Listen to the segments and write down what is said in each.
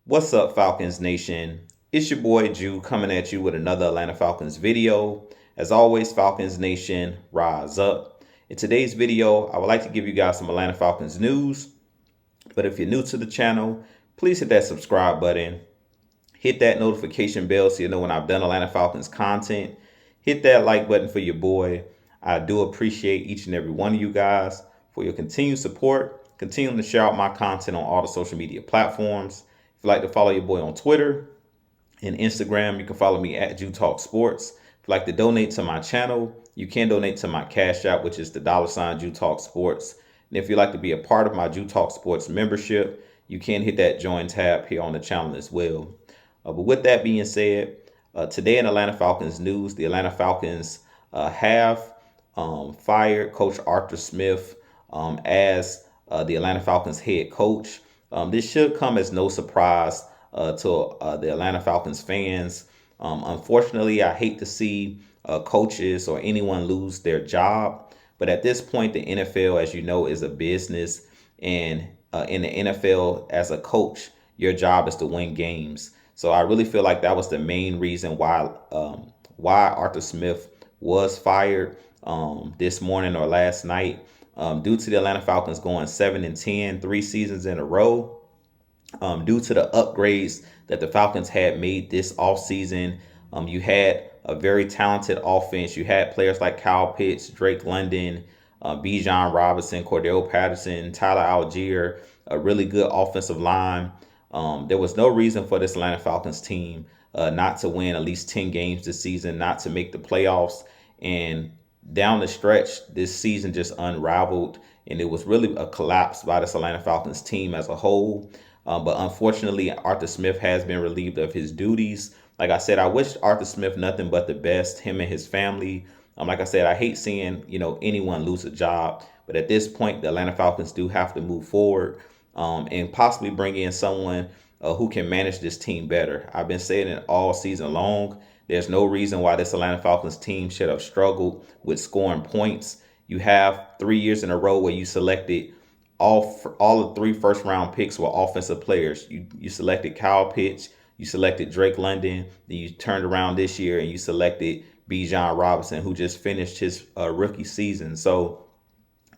What's up, Falcons Nation? It's your boy Jew coming at you with another Atlanta Falcons video. As always, Falcons Nation, rise up. In today's video, I would like to give you guys some Atlanta Falcons news. But if you're new to the channel, please hit that subscribe button. Hit that notification bell so you know when I've done Atlanta Falcons content. Hit that like button for your boy. I do appreciate each and every one of you guys for your continued support. Continuing to share out my content on all the social media platforms. If you'd like to follow your boy on Twitter and Instagram, you can follow me at Jew Talk Sports. If you'd like to donate to my channel, you can donate to my Cash App, which is the $ Jew Talk Sports. And if you'd like to be a part of my Jew Talk Sports membership, you can hit that join tab here on the channel as well. But with that being said, today in Atlanta Falcons news, the Atlanta Falcons have fired Coach Arthur Smith as the Atlanta Falcons head coach. This should come as no surprise to the Atlanta Falcons fans. Unfortunately, I hate to see coaches or anyone lose their job. But at this point, the NFL, as you know, is a business. And in the NFL, as a coach, your job is to win games. So I really feel like that was the main reason why Arthur Smith was fired this morning or last night, due to the Atlanta Falcons going 7-10, 3 seasons in a row, due to the upgrades that the Falcons had made this offseason. You had a very talented offense. You had players like Kyle Pitts, Drake London, Bijan Robinson, Cordell Patterson, Tyler Algier, a really good offensive line. There was no reason for this Atlanta Falcons team not to win at least 10 games this season, not to make the playoffs. And down the stretch, this season just unraveled, and it was really a collapse by this Atlanta Falcons team as a whole. But unfortunately, Arthur Smith has been relieved of his duties. Like I said, I wish Arthur Smith nothing but the best, him and his family. Like I said, I hate seeing anyone lose a job. But at this point, the Atlanta Falcons do have to move forward and possibly bring in someone who can manage this team better. I've been saying it all season long. There's no reason why this Atlanta Falcons team should have struggled with scoring points. You have 3 years in a row where you selected all the 3 first-round picks were offensive players. You selected Kyle Pitts, you selected Drake London, then you turned around this year and you selected Bijan Robinson, who just finished his rookie season. So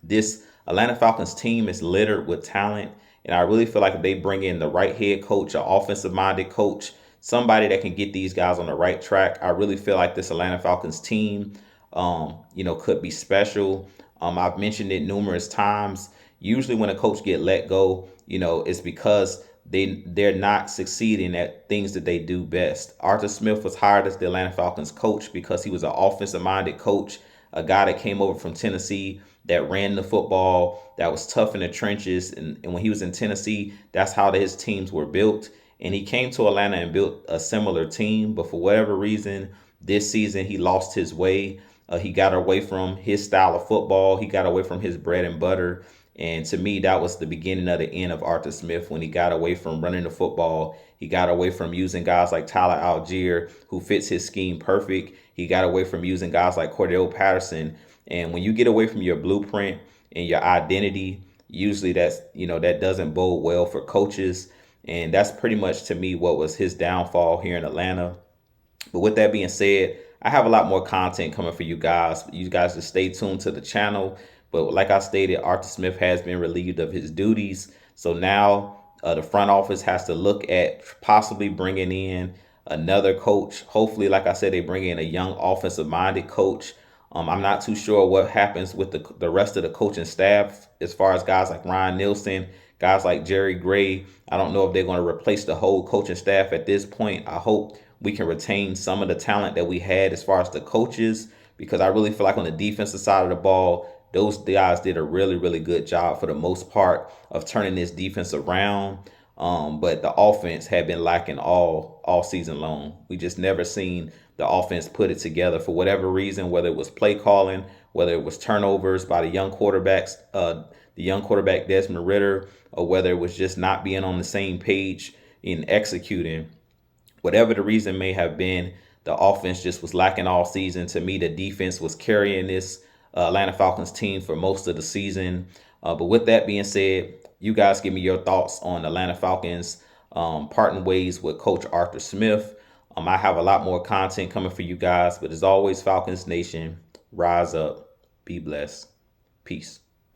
this Atlanta Falcons team is littered with talent, and I really feel like if they bring in the right head coach, an offensive-minded coach, somebody that can get these guys on the right track, I really feel like this Atlanta Falcons team, could be special. I've mentioned it numerous times. Usually when a coach get let go, it's because they're not succeeding at things that they do best. Arthur Smith was hired as the Atlanta Falcons coach because he was an offensive-minded coach, a guy that came over from Tennessee that ran the football, that was tough in the trenches. And when he was in Tennessee, that's how his teams were built. And he came to Atlanta and built a similar team. But for whatever reason, this season he lost his way. He got away from his style of football. He got away from his bread and butter. And to me, that was the beginning of the end of Arthur Smith when he got away from running the football. He got away from using guys like Tyler Algier, who fits his scheme perfect. He got away from using guys like Cordell Patterson. And when you get away from your blueprint and your identity, usually that doesn't bode well for coaches. And that's pretty much, to me, what was his downfall here in Atlanta. But with that being said, I have a lot more content coming for you guys. You guys just stay tuned to the channel. But like I stated, Arthur Smith has been relieved of his duties. So now the front office has to look at possibly bringing in another coach. Hopefully, like I said, they bring in a young offensive-minded coach. I'm not too sure what happens with the rest of the coaching staff as far as guys like Ryan Nielsen, guys like Jerry Gray. I don't know if they're going to replace the whole coaching staff at this point. I hope we can retain some of the talent that we had as far as the coaches, because I really feel like on the defensive side of the ball, those guys did a really, really good job for the most part of turning this defense around. But the offense had been lacking all season long. We just never seen the offense put it together for whatever reason, whether it was play calling, whether it was turnovers by the young quarterback Desmond Ridder, or whether it was just not being on the same page in executing. Whatever the reason may have been, the offense just was lacking all season. To me, the defense was carrying this Atlanta Falcons team for most of the season. But with that being said, you guys give me your thoughts on the Atlanta Falcons parting ways with Coach Arthur Smith. I have a lot more content coming for you guys, but as always, Falcons Nation, rise up, be blessed, peace.